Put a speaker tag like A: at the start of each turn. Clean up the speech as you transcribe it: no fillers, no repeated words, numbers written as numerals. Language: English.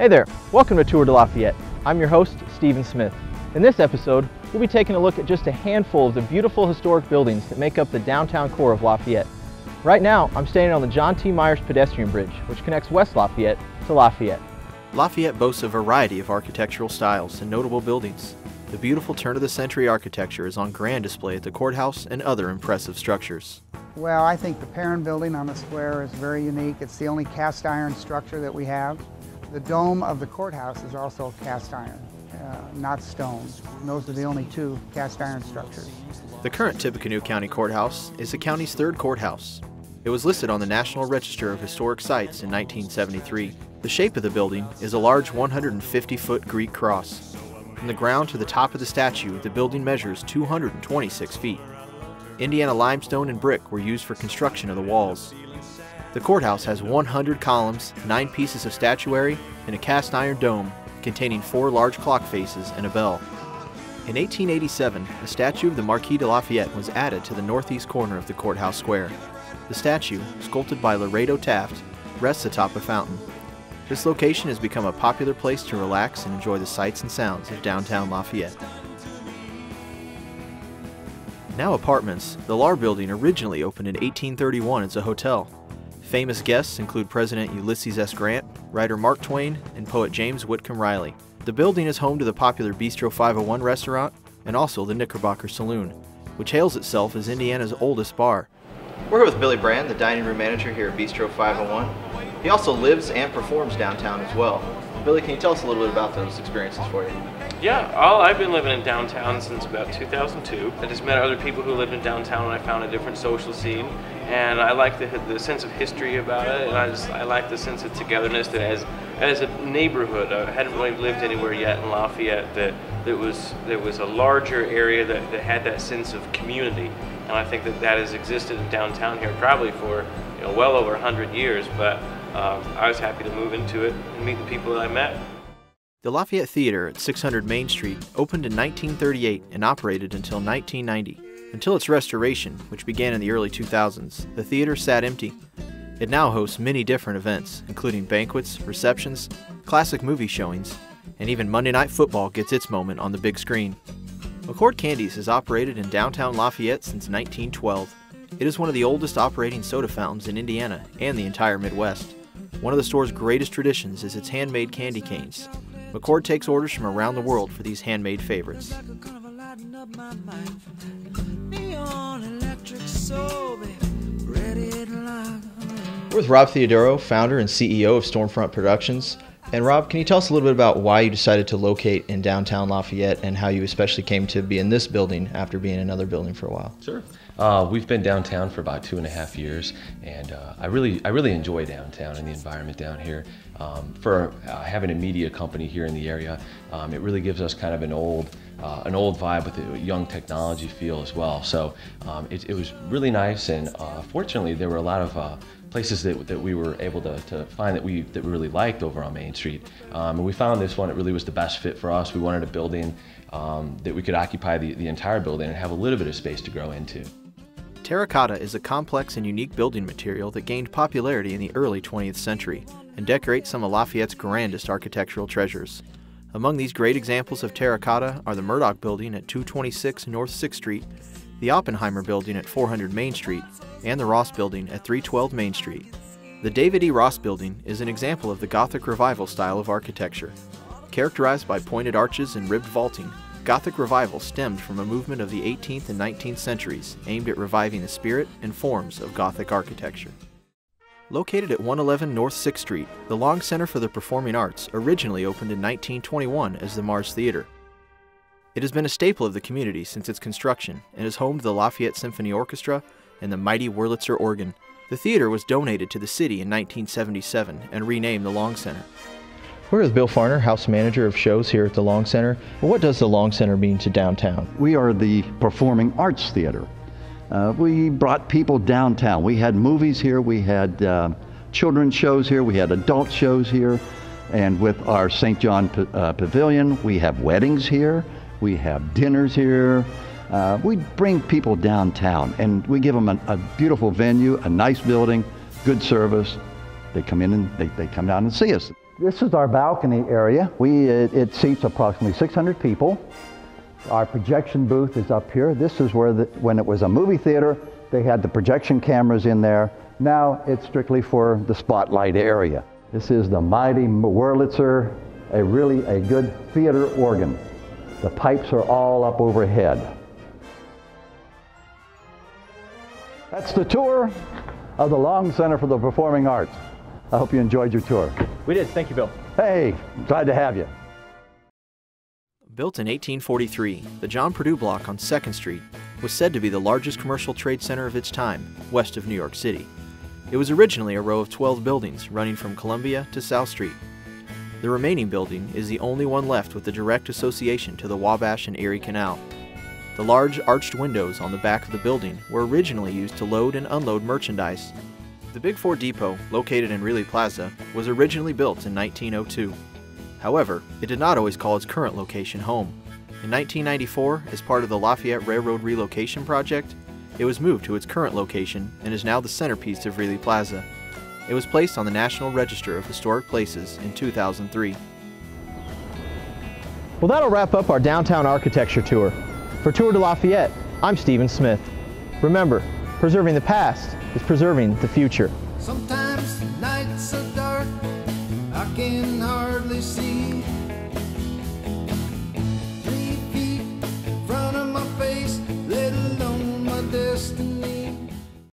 A: Hey there, welcome to Tour de Lafayette. I'm your host, Stephen Smith. In this episode, we'll be taking a look at just a handful of the beautiful historic buildings that make up the downtown core of Lafayette. Right now, I'm standing on the John T. Myers pedestrian bridge, which connects West Lafayette to Lafayette.
B: Lafayette boasts a variety of architectural styles and notable buildings. The beautiful turn-of-the-century architecture is on grand display at the courthouse and other impressive structures.
C: Well, I think the Perrin building on the square is very unique. It's the only cast iron structure that we have. The dome of the courthouse is also cast iron, not stone. And those are the only two cast iron structures.
B: The current Tippecanoe County Courthouse is the county's third courthouse. It was listed on the National Register of Historic Sites in 1973. The shape of the building is a large 150-foot Greek cross. From the ground to the top of the statue, the building measures 226 feet. Indiana limestone and brick were used for construction of the walls. The courthouse has 100 columns, 9 pieces of statuary, and a cast iron dome containing 4 large clock faces and a bell. In 1887, a statue of the Marquis de Lafayette was added to the northeast corner of the courthouse square. The statue, sculpted by Laredo Taft, rests atop a fountain. This location has become a popular place to relax and enjoy the sights and sounds of downtown Lafayette. Now apartments, the Lahr Building originally opened in 1831 as a hotel. Famous guests include President Ulysses S. Grant, writer Mark Twain, and poet James Whitcomb Riley. The building is home to the popular Bistro 501 restaurant and also the Knickerbocker Saloon, which hails itself as Indiana's oldest bar. We're here with Billy Brand, the dining room manager here at Bistro 501. He also lives and performs downtown as well. Billy, can you tell us a little bit about those experiences for you?
D: Yeah, I've been living in downtown since about 2002. I just met other people who lived in downtown and I found a different social scene. And I like the sense of history about it, and I like the sense of togetherness that as a neighborhood. I hadn't really lived anywhere yet in Lafayette that there was a larger area that had that sense of community. And I think that has existed in downtown here probably for well over 100 years, but I was happy to move into it and meet the people that I met.
B: The Lafayette Theater at 600 Main Street opened in 1938 and operated until 1990. Until its restoration, which began in the early 2000s, the theater sat empty. It now hosts many different events, including banquets, receptions, classic movie showings, and even Monday Night Football gets its moment on the big screen. McCord Candies has operated in downtown Lafayette since 1912. It is one of the oldest operating soda fountains in Indiana and the entire Midwest. One of the store's greatest traditions is its handmade candy canes. McCord takes orders from around the world for these handmade favorites. We're with Rob Theodoro, founder and CEO of Stormfront Productions. And Rob, can you tell us a little bit about why you decided to locate in downtown Lafayette and how you especially came to be in this building after being in another building for a while?
E: Sure. We've been downtown for about 2.5 years, and I really enjoy downtown and the environment down here. For having a media company here in the area, it really gives us kind of an old vibe with a young technology feel as well. So it was really nice, and fortunately there were a lot of places that we were able to find that we really liked over on Main Street. And we found this one, it really was the best fit for us. We wanted a building that we could occupy the entire building and have a little bit of space to grow into.
B: Terracotta is a complex and unique building material that gained popularity in the early 20th century and decorates some of Lafayette's grandest architectural treasures. Among these great examples of terracotta are the Murdoch Building at 226 North 6th Street, the Oppenheimer Building at 400 Main Street, and the Ross Building at 312 Main Street. The David E. Ross Building is an example of the Gothic Revival style of architecture. Characterized by pointed arches and ribbed vaulting, Gothic Revival stemmed from a movement of the 18th and 19th centuries aimed at reviving the spirit and forms of Gothic architecture. Located at 111 North 6th Street, the Long Center for the Performing Arts originally opened in 1921 as the Mars Theater. It has been a staple of the community since its construction and is home to the Lafayette Symphony Orchestra and the mighty Wurlitzer organ. The theater was donated to the city in 1977 and renamed the Long Center.
A: We're with Bill Farner, house manager of shows here at the Long Center. Well, what does the Long Center mean to downtown?
F: We are the performing arts theater. We brought people downtown. We had movies here, we had children's shows here, we had adult shows here, and with our St. John Pavilion, we have weddings here, we have dinners here. We bring people downtown and we give them a beautiful venue, a nice building, good service. They come in and they come down and see us. This is our balcony area. It seats approximately 600 people. Our projection booth is up here. This is where, when it was a movie theater, they had the projection cameras in there. Now it's strictly for the spotlight area. This is the mighty Wurlitzer, really a good theater organ. The pipes are all up overhead. That's the tour of the Long Center for the Performing Arts. I hope you enjoyed your tour.
A: We did. Thank you, Bill.
F: Hey, glad to have you.
B: Built in 1843, the John Purdue Block on 2nd Street was said to be the largest commercial trade center of its time, west of New York City. It was originally a row of 12 buildings running from Columbia to South Street. The remaining building is the only one left with a direct association to the Wabash and Erie Canal. The large arched windows on the back of the building were originally used to load and unload merchandise. The Big Four Depot, located in Greeley Plaza, was originally built in 1902. However, it did not always call its current location home. In 1994, as part of the Lafayette Railroad Relocation Project, it was moved to its current location and is now the centerpiece of Greeley Plaza. It was placed on the National Register of Historic Places in 2003.
A: Well, that'll wrap up our downtown architecture tour. For Tour de Lafayette, I'm Stephen Smith. Remember, preserving the past is preserving the future.
G: Sometimes the nights are dark, I can hardly see.